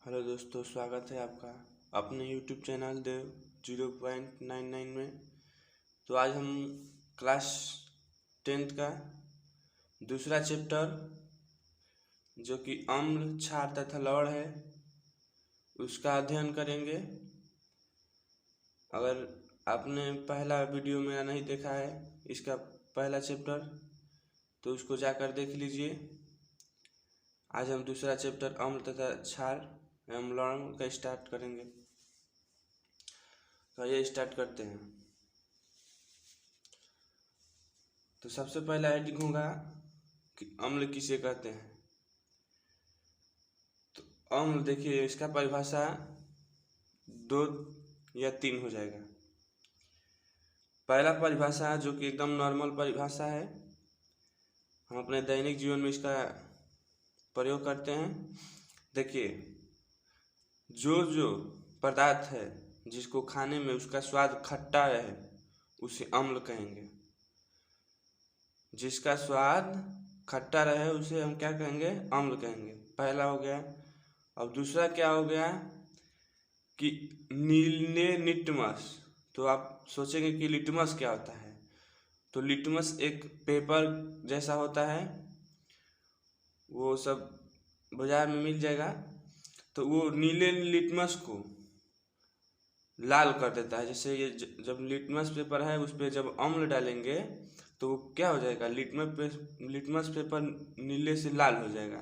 Hello दोस्तों, स्वागत है आपका अपने यूट्यूब चैनल देव 0.99 में। तो आज हम क्लास 10th का दूसरा चैप्टर जो कि अम्ल, क्षार तथा लवण है उसका अध्ययन करेंगे। अगर आपने पहला वीडियो मेरा नहीं देखा है, इसका पहला चैप्टर, तो उसको जाकर देख लीजिए। आज हम दूसरा चैप्टर अम्ल तथा क्षार एवं लवण का स्टार्ट करेंगे। तो ये स्टार्ट करते हैं। तो सबसे पहला हेडिंग होगा कि अम्ल किसे कहते हैं। तो अम्ल देखिए, इसका परिभाषा 2 या 3 हो जाएगा। पहला परिभाषा जो कि एकदम नॉर्मल परिभाषा है, हम अपने दैनिक जीवन में इसका प्रयोग करते हैं। देखिए, जो पदार्थ है जिसको खाने में उसका स्वाद खट्टा रहे उसे अम्ल कहेंगे। जिसका स्वाद खट्टा रहे उसे हम क्या कहेंगे? अम्ल कहेंगे। पहला हो गया। अब दूसरा क्या हो गया कि नीले लिटमस। तो आप सोचेंगे कि लिटमस क्या होता है। तो लिटमस एक पेपर जैसा होता है, वो सब बाजार में मिल जाएगा। तो वो नीले लिटमस को लाल कर देता है। जैसे ये जब लिटमस पेपर है उस पर जब अम्ल डालेंगे तो वो क्या हो जाएगा? लिटमस पेपर नीले से लाल हो जाएगा।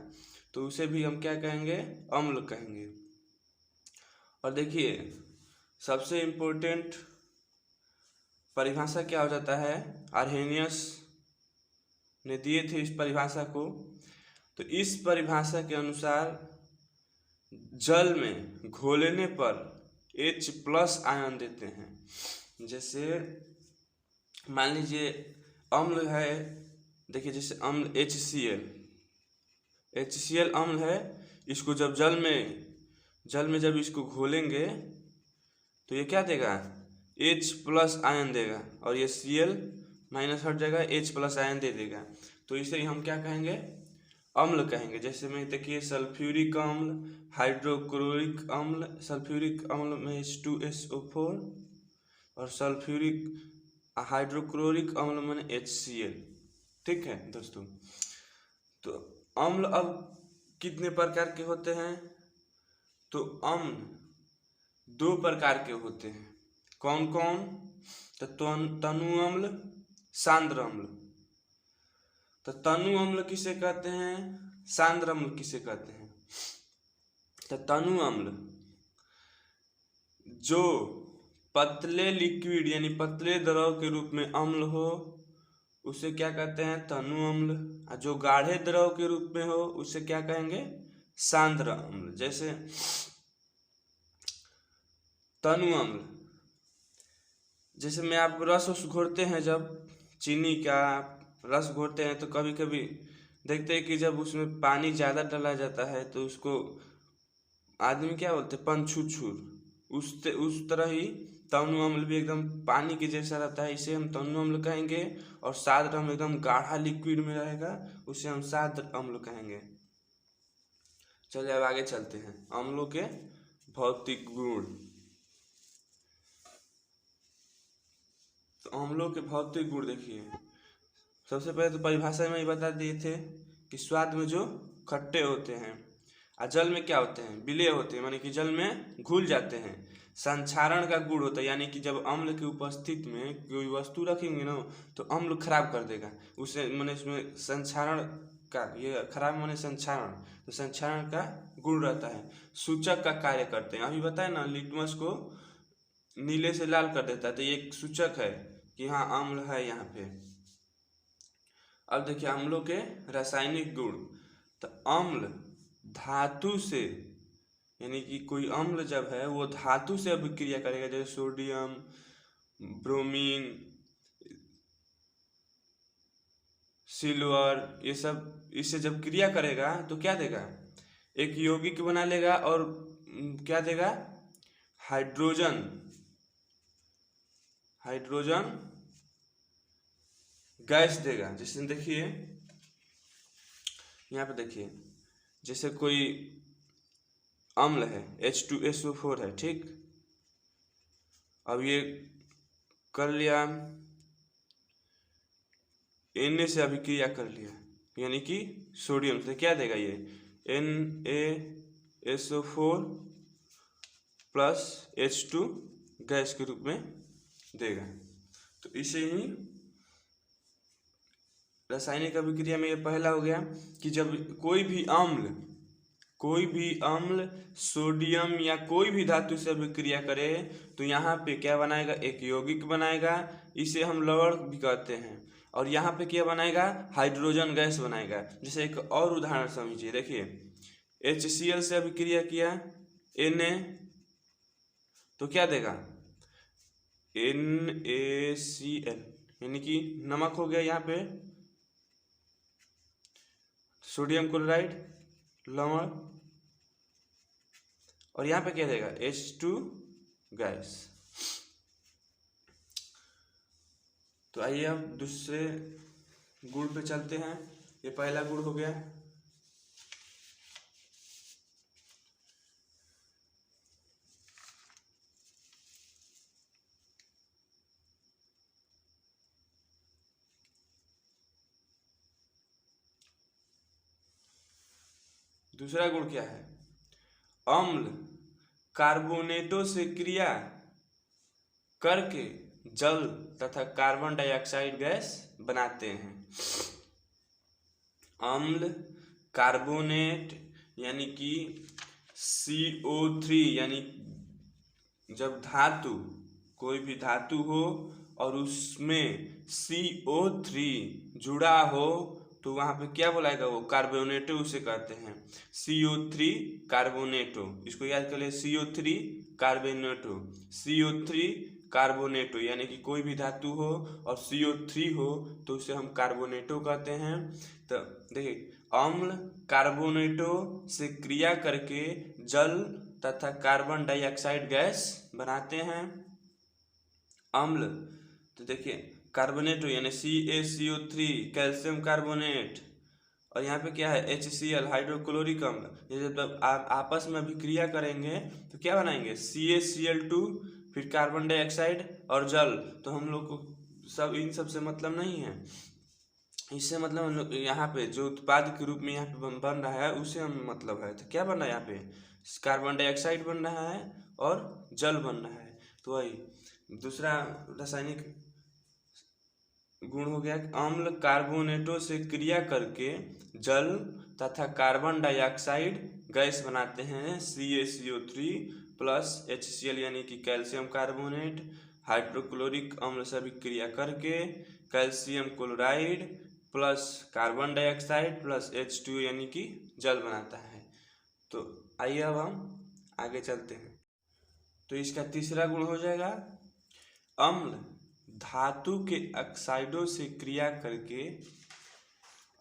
तो उसे भी हम क्या कहेंगे? अम्ल कहेंगे। और देखिए, सबसे इम्पोर्टेंट परिभाषा क्या हो जाता है, आर्हेनियस ने दिए थे इस परिभाषा को। तो इस परिभाषा के अनुसार जल में घोलने पर H+ आयन देते हैं। जैसे मान लीजिए अम्ल है, देखिए जैसे अम्ल HCl अम्ल है। इसको जब जल में जब इसको घोलेंगे तो ये क्या देगा? H+ आयन देगा। और ये Cl माइनस हट जाएगा, H+ आयन दे देगा। तो इसे हम क्या कहेंगे? अम्ल कहेंगे। जैसे में देखिए सल्फ्यूरिक अम्ल, हाइड्रोक्लोरिक अम्ल। सल्फ्यूरिक अम्ल में H2SO4 और हाइड्रोक्लोरिक अम्ल में HCl। ठीक है दोस्तों। तो अम्ल अब कितने प्रकार के होते हैं? तो अम्ल 2 प्रकार के होते हैं। कौन कौन? तो तनु अम्ल, सांद्र अम्ल। तो तनु अम्ल किसे कहते हैं, सांद्र अम्ल किसे कहते हैं? तो तनु अम्ल जो पतले लिक्विड यानी पतले द्रव के रूप में अम्ल हो उसे क्या कहते हैं? तनु अम्ल। और जो गाढ़े द्रव के रूप में हो उसे क्या कहेंगे? सांद्र अम्ल। जैसे तनु अम्ल, जैसे में आप रस घोरते हैं, जब चीनी का रस घोरते हैं तो कभी कभी देखते हैं कि जब उसमें पानी ज़्यादा डाला जाता है तो उसको आदमी क्या बोलते हैं? पंछुछुर। उस तरह ही तनु अम्ल भी एकदम पानी के जैसा रहता है, इसे हम तनु अम्ल कहेंगे। और सांद्र अम्ल एकदम गाढ़ा लिक्विड में रहेगा, उसे हम सांद्र अम्ल कहेंगे। चलिए अब आगे चलते हैं। अम्लों के भौतिक गुण। तो अम्लों के भौतिक गुण देखिए, सबसे पहले तो परिभाषा में ही बता दिए थे कि स्वाद में जो खट्टे होते हैं, और जल में क्या होते हैं? विलेय होते हैं, माने कि जल में घुल जाते हैं। संक्षारण का गुण होता है, यानी कि जब अम्ल की उपस्थिति में कोई वस्तु रखेंगे ना तो अम्ल खराब कर देगा उसे, माने इसमें संक्षारण का, ये खराब माने संक्षारण, तो संक्षारण का गुण रहता है। सूचक का कार्य करते हैं। अभी बताए ना, लिटमस को नीले से लाल कर देता है, तो ये एक सूचक है कि हाँ अम्ल है यहाँ पे। अब देखिए अम्लों के रासायनिक गुण। तो अम्ल धातु से, यानी कि कोई अम्ल जब है वो धातु से अभिक्रिया करेगा, जैसे सोडियम, ब्रोमीन, सिल्वर, ये सब इससे जब क्रिया करेगा तो क्या देगा? एक यौगिक बना लेगा और क्या देगा? हाइड्रोजन गैस देगा। जैसे देखिए यहाँ पे देखिए, जैसे कोई अम्ल है, H2SO4 है, ठीक। अब ये कर लिया, Na से अभिक्रिया कर लिया, यानी कि सोडियम से क्या देगा ये NaSO4 प्लस H2 गैस के रूप में देगा। तो इसे ही रासायनिक अभिक्रिया में ये पहला हो गया कि जब कोई भी अम्ल सोडियम या कोई भी धातु से अभिक्रिया करे तो यहाँ पे क्या बनाएगा, एक यौगिक बनाएगा, इसे हम लवण भी कहते हैं, और यहाँ पे क्या बनाएगा, हाइड्रोजन गैस बनाएगा। जैसे एक और उदाहरण समझिए, देखिए HCl से अभिक्रिया किया Na, तो क्या देगा NaCl, यानी कि नमक हो गया, यहाँ पे सोडियम क्लोराइड लवण, और यहाँ पे क्या देगा H2 गैस। तो आइए अब दूसरे गुण पे चलते हैं। ये पहला गुण हो गया। दूसरा गुण क्या है, अम्ल कार्बोनेटों से क्रिया करके जल तथा कार्बन डाइऑक्साइड गैस बनाते हैं। अम्ल कार्बोनेट यानी कि CO3, यानी जब धातु, कोई भी धातु हो और उसमें CO3 जुड़ा हो तो वहाँ पे क्या बुलाएगा, वो कार्बोनेटो उसे कहते हैं, CO3 कार्बोनेटो। इसको याद कर ले, CO3 कार्बोनेटो, CO3 कार्बोनेटो, यानी कि कोई भी धातु हो और CO3 हो तो उसे हम कार्बोनेटो कहते हैं। तो देखिए, अम्ल कार्बोनेटो से क्रिया करके जल तथा कार्बन डाइऑक्साइड गैस बनाते हैं। अम्ल, तो देखिए कार्बोनेटो यानी CaCO3 कैल्शियम कार्बोनेट, और यहाँ पे क्या है HCl हाइड्रोक्लोरिक अम्ल। ये जब आप आपस में अभिक्रिया करेंगे तो क्या बनाएंगे CaCl2, फिर कार्बन डाइऑक्साइड और जल। तो हम लोग को सब इन सब से मतलब नहीं है, इससे मतलब हम लोग यहाँ पे जो उत्पाद के रूप में यहाँ पे बन रहा है उसे हम मतलब है। तो क्या बन रहा है यहाँ पे, कार्बन डाइऑक्साइड बन रहा है और जल बन रहा है। तो वही दूसरा रासायनिक गुण हो गया, अम्ल कार्बोनेटों से क्रिया करके जल तथा कार्बन डाइऑक्साइड गैस बनाते हैं। CaCO3 प्लस HCl यानी कि कैल्शियम कार्बोनेट हाइड्रोक्लोरिक अम्ल से अभिक्रिया करके calcium chloride plus carbon dioxide plus H2 यानी कि जल बनाता है। तो आइए अब हम आगे चलते हैं। तो इसका तीसरा गुण हो जाएगा, अम्ल धातु के ऑक्साइडों से क्रिया करके,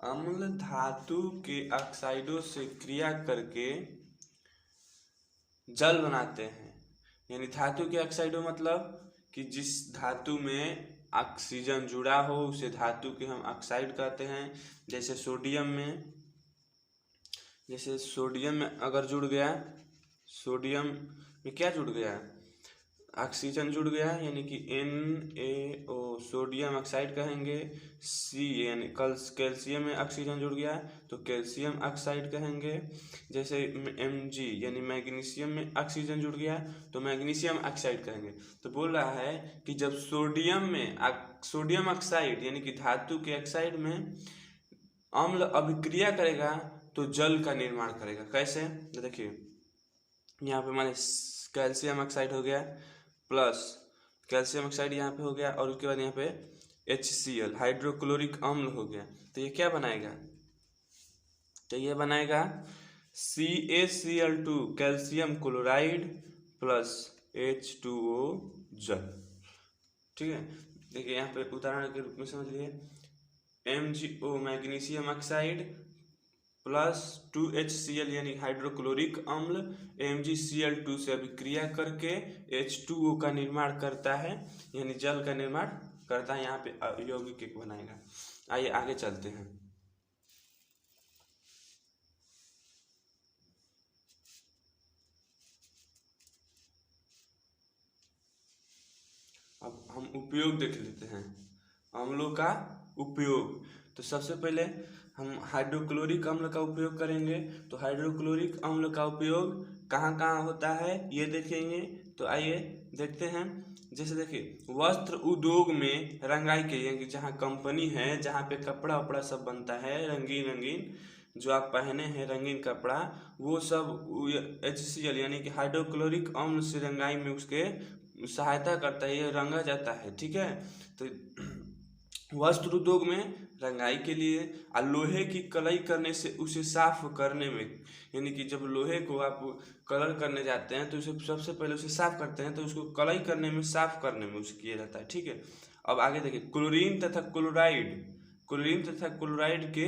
अम्ल धातु के ऑक्साइडों से क्रिया करके जल बनाते हैं। यानी धातु के ऑक्साइडों मतलब कि जिस धातु में ऑक्सीजन जुड़ा हो उसे धातु के हम ऑक्साइड कहते हैं। जैसे सोडियम में अगर जुड़ गया, सोडियम में क्या जुड़ गया, ऑक्सीजन जुड़ गया, यानी कि NaO सोडियम ऑक्साइड कहेंगे। C यानी कैल्शियम में ऑक्सीजन जुड़ गया तो कैल्शियम ऑक्साइड कहेंगे। जैसे Mg यानी मैग्नीशियम में ऑक्सीजन जुड़ गया तो मैग्नीशियम ऑक्साइड कहेंगे। तो बोल रहा है कि जब सोडियम ऑक्साइड यानी कि धातु के ऑक्साइड में अम्ल अभिक्रिया करेगा तो जल का निर्माण करेगा। कैसे, तो देखिए यहाँ पे माने कैल्शियम ऑक्साइड हो गया प्लस कैल्शियम ऑक्साइड यहाँ पे हो गया, और उसके बाद यहाँ पे HCl हाइड्रोक्लोरिक अम्ल हो गया। तो ये क्या बनाएगा, तो ये बनाएगा CaCl2 calcium chloride plus H2O जल। ठीक है, देखिए यहाँ पे उदाहरण के रूप में समझ लिए, MgO magnesium oxide plus 2HCl यानी हाइड्रोक्लोरिक अम्ल MgCl2 से अभिक्रिया करके H2O का निर्माण करता है, यानी जल का निर्माण करता है। यहाँ पे यौगिक एक बनाएगा। आइए आगे चलते हैं। अब हम उपयोग देख लेते हैं, अम्लों का उपयोग। तो सबसे पहले हम हाइड्रोक्लोरिक अम्ल का उपयोग करेंगे। तो हाइड्रोक्लोरिक अम्ल का उपयोग कहाँ कहाँ होता है ये देखेंगे। तो आइए देखते हैं। जैसे देखिए वस्त्र उद्योग में रंगाई के, यानी कि जहाँ कंपनी है, जहाँ पे कपड़ा वपड़ा सब बनता है, रंगीन रंगीन जो आप पहने हैं रंगीन कपड़ा, वो सब HCl यानी कि हाइड्रोक्लोरिक अम्ल से रंगाई में उसके सहायता करता है, ये रंगा जाता है। ठीक है। तो वस्त्र उद्योग में रंगाई के लिए और लोहे की कलई करने से उसे साफ करने में, यानी कि जब लोहे को आप कलर करने जाते हैं तो उसे सबसे पहले उसे साफ करते हैं, तो उसको कलई करने में, साफ करने में उसे किया जाता है। ठीक है। अब आगे देखिए क्लोरीन तथा क्लोराइड के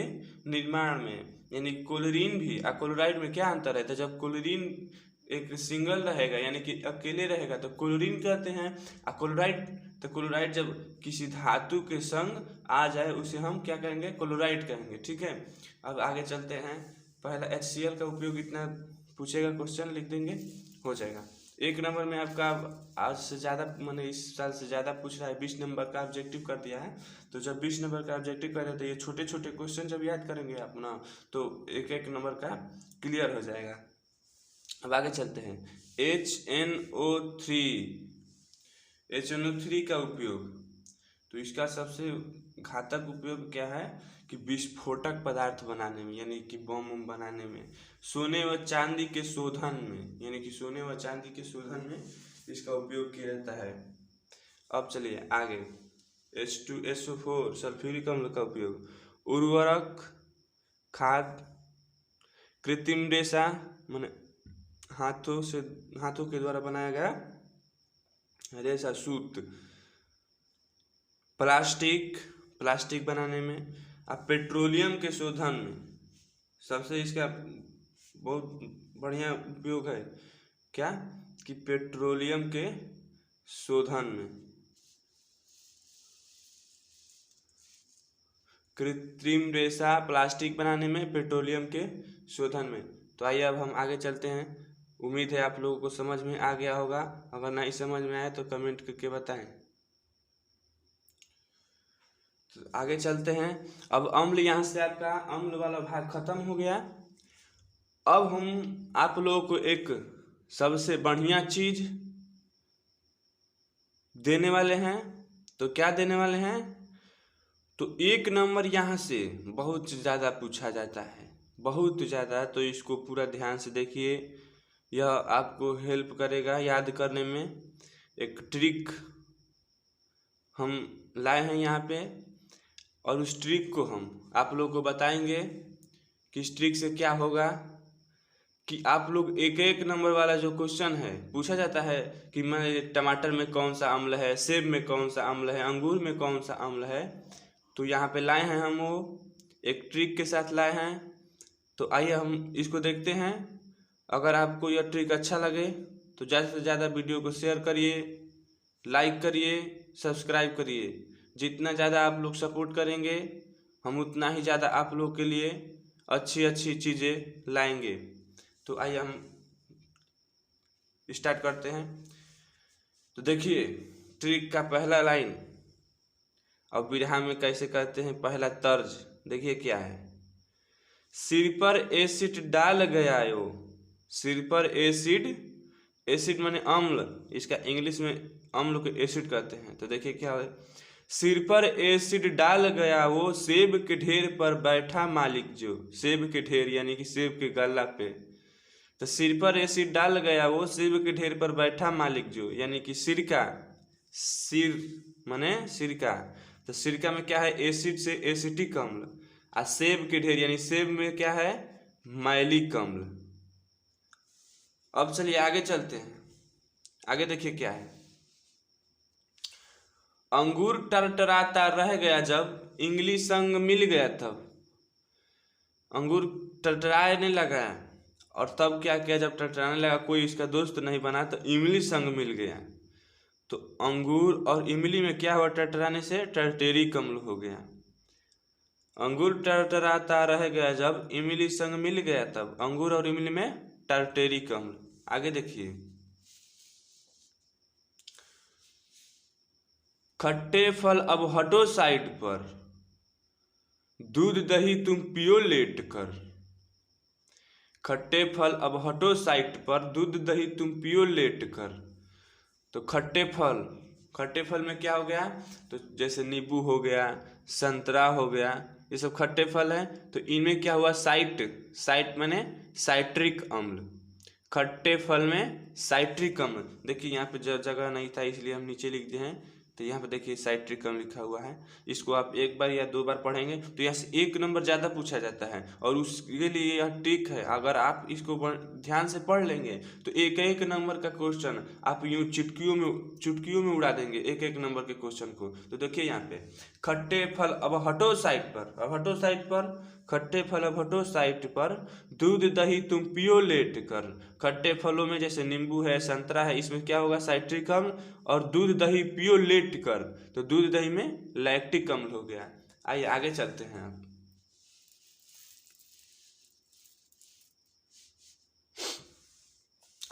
निर्माण में, यानी क्लोरीन भी और क्लोराइड में क्या अंतर है। तो जब क्लोरीन एक सिंगल रहेगा यानी कि अकेले रहेगा तो क्लोरीन कहते हैं, और क्लोराइड, तो क्लोराइड जब किसी धातु के संग आ जाए उसे हम क्या कहेंगे, क्लोराइड कहेंगे। ठीक है। अब आगे चलते हैं। पहला HCl का उपयोग इतना पूछेगा क्वेश्चन, लिख देंगे, हो जाएगा। 1 नंबर में आपका आज से ज़्यादा, मैंने इस साल से ज़्यादा पूछ रहा है, 20 नंबर का ऑब्जेक्टिव कर दिया है। तो जब 20 नंबर का ऑब्जेक्टिव कर रहे तो ये छोटे छोटे क्वेश्चन जब याद करेंगे आप ना, तो 1-1 नंबर का क्लियर हो जाएगा। अब आगे चलते हैं। HNO3 का उपयोग, तो इसका सबसे घातक उपयोग क्या है कि विस्फोटक पदार्थ बनाने में, यानी कि बम बनाने में, सोने व चांदी के शोधन में, यानी कि सोने व चांदी के शोधन में इसका उपयोग किया जाता है। अब चलिए आगे। H2SO4 सल्फ्यूरिक अम्ल का उपयोग, उर्वरक, खाद, कृत्रिम रेशा, माने हाथों के द्वारा बनाया गया रेशा, सूत, प्लास्टिक बनाने में, अब पेट्रोलियम के शोधन में। सबसे इसका बहुत बढ़िया उपयोग है क्या कि पेट्रोलियम के शोधन में, कृत्रिम रेशा, प्लास्टिक बनाने में, पेट्रोलियम के शोधन में। तो आइए अब हम आगे चलते हैं। उम्मीद है आप लोगों को समझ में आ गया होगा, अगर नहीं समझ में आए तो कमेंट करके बताएं। तो आगे चलते हैं। अब अम्ल, यहाँ से आपका अम्ल वाला भाग खत्म हो गया। अब हम आप लोगों को एक सबसे बढ़िया चीज देने वाले हैं। तो क्या देने वाले हैं, तो 1 नंबर यहाँ से बहुत ज़्यादा पूछा जाता है, बहुत ज़्यादा। तो इसको पूरा ध्यान से देखिए, यह आपको हेल्प करेगा याद करने में। एक ट्रिक हम लाए हैं यहाँ पे, और उस ट्रिक को हम आप लोग को बताएंगे कि इस ट्रिक से क्या होगा कि आप लोग 1-1 नंबर वाला जो क्वेश्चन है पूछा जाता है कि मैं टमाटर में कौन सा अम्ल है, सेब में कौन सा अम्ल है, अंगूर में कौन सा अम्ल है, तो यहाँ पे लाए हैं हम वो एक ट्रिक के साथ लाए हैं। तो आइए हम इसको देखते हैं। अगर आपको यह ट्रिक अच्छा लगे तो ज़्यादा से ज़्यादा वीडियो को शेयर करिए, लाइक करिए, सब्सक्राइब करिए। जितना ज़्यादा आप लोग सपोर्ट करेंगे हम उतना ही ज़्यादा आप लोग के लिए अच्छी अच्छी चीज़ें लाएंगे। तो आइए हम स्टार्ट करते हैं। तो देखिए ट्रिक का पहला लाइन, अब बिरहा में कैसे करते हैं, पहला तर्ज देखिए क्या है। सिर पर एसिड डाल गया यो, सिर पर एसिड माने अम्ल, इसका इंग्लिश में अम्ल को एसिड कहते हैं। तो देखिए क्या है, सिर पर एसिड डाल गया वो, सेब के ढेर पर बैठा मालिक जो, सेब के ढेर यानी कि सेब के गल्ला पे। तो सिर पर एसिड डाल गया वो, सेब के ढेर पर बैठा मालिक जो, यानी कि सिरका, सिर माने सिरका। तो सिरका में क्या है, एसिड से एसिटिक अम्ल, और सेब के ढेर यानी सेब में क्या है, मैलिक अम्ल। अब चलिए आगे चलते हैं। आगे देखिए क्या है, अंगूर टरटराता रह गया जब, इमली संग मिल गया तब। अंगूर टरटराने लगा और तब क्या किया, जब टरटराने लगा कोई इसका दोस्त नहीं बना तो इमली संग मिल गया। तो अंगूर और इमली में क्या हुआ, टरटराने से टर्टेरिक अम्ल हो गया। अंगूर टरटराता रह गया जब, इमली संग मिल गया तब, अंगूर और इमली में टर्टेरिक अम्ल। आगे देखिए, खट्टे फल अब हटो साइड पर, दूध दही तुम पियो लेट कर। खट्टे फल अब हटो साइड पर, दूध दही तुम पियो लेट कर। तो खट्टे फल में क्या हो गया, तो जैसे नींबू हो गया, संतरा हो गया, ये सब खट्टे फल हैं। तो इनमें क्या हुआ, साइट माने साइट्रिक अम्ल। खट्टे फल में साइट्रिक अम्ल, देखिए यहाँ पे जगह नहीं था इसलिए हम नीचे लिख दिए हैं। तो यहाँ पे देखिए साइट्रिक अम्ल लिखा हुआ है। इसको आप एक बार या 2 बार पढ़ेंगे तो यहाँ से 1 नंबर ज़्यादा पूछा जाता है। और उसके लिए यह ट्रिक है, अगर आप इसको ध्यान से पढ़ लेंगे तो एक एक नंबर का क्वेश्चन आप यूँ चुटकियों में उड़ा देंगे, एक एक नंबर के क्वेश्चन को। तो देखिए यहाँ पे खट्टे फल अब हटो साइड पर, अब हटो साइड पर, खट्टे फल अब हटो साइड पर, दूध दही तुम पियो लेट कर। खट्टे फलों में जैसे नींबू है, संतरा है, इसमें क्या होगा, साइट्रिक अम्ल, और दूध दही पियो लेट कर, तो दूध दही में लैक्टिक अम्ल हो गया। आइए आगे चलते हैं आप।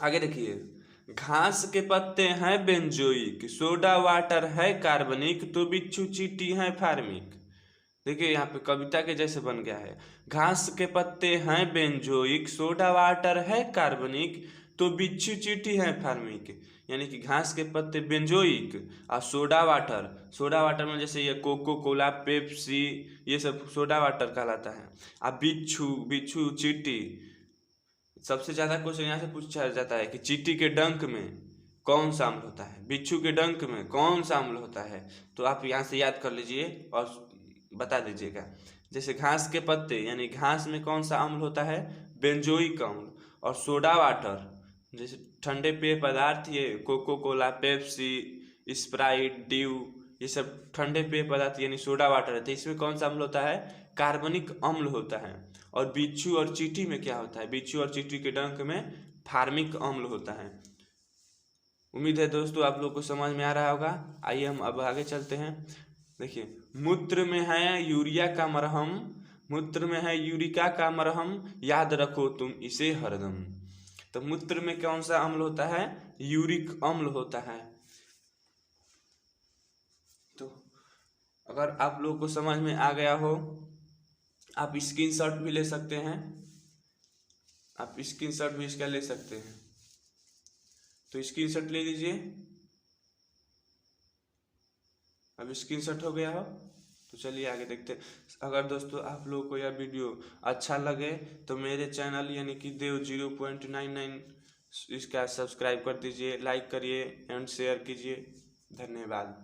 आगे देखिए, घास के पत्ते हैं बेंजोइक, सोडा वाटर है कार्बनिक, तो बिच्छू चींटी है फार्मिक। देखिए यहाँ पे कविता के जैसे बन गया है। घास के पत्ते हैं बेंजोइक, सोडा वाटर है कार्बनिक, तो बिच्छू चींटी है फार्मिक। यानी कि घास के पत्ते बेंजोइक और सोडा वाटर में जैसे ये कोको कोला, पेप्सी, ये सब सोडा वाटर कहलाता है। अब बिच्छू चींटी, सबसे ज़्यादा क्वेश्चन यहाँ से पूछा जाता है कि चींटी के डंक में कौन सा अम्ल होता है, बिच्छू के डंक में कौन सा अम्ल होता है। तो आप यहाँ से याद कर लीजिए और बता दीजिएगा। जैसे घास के पत्ते यानी घास में कौन सा अम्ल होता है, बेंजोइक अम्ल। और सोडा वाटर जैसे ठंडे पेय पदार्थ, ये Coca Cola, Pepsi, Sprite, Dew, ये सब ठंडे पेय पदार्थ यानी सोडा वाटर है। तो इसमें कौन सा अम्ल होता है, कार्बनिक अम्ल होता है। और बिच्छू और चींटी में क्या होता है, बिच्छू और चींटी के डंक में फार्मिक अम्ल होता है। उम्मीद है दोस्तों आप लोग को समझ में आ रहा होगा। आइए हम अब आगे चलते हैं। देखिए, मूत्र में है यूरिया का मरहम, मूत्र में है यूरिका का मरहम, याद रखो तुम इसे हरदम। तो मूत्र में कौन सा अम्ल होता है, यूरिक अम्ल होता है। तो अगर आप लोग को समझ में आ गया हो, आप स्क्रीनशॉट भी ले सकते हैं, आप स्क्रीनशॉट भी इसका ले सकते हैं। तो स्क्रीनशॉट ले लीजिए। अब स्क्रीनशॉट हो गया हो तो चलिए आगे देखते हैं। अगर दोस्तों आप लोगों को यह वीडियो अच्छा लगे तो मेरे चैनल यानी कि देव 0.99 इसका सब्सक्राइब कर दीजिए, लाइक करिए एंड शेयर कीजिए। धन्यवाद।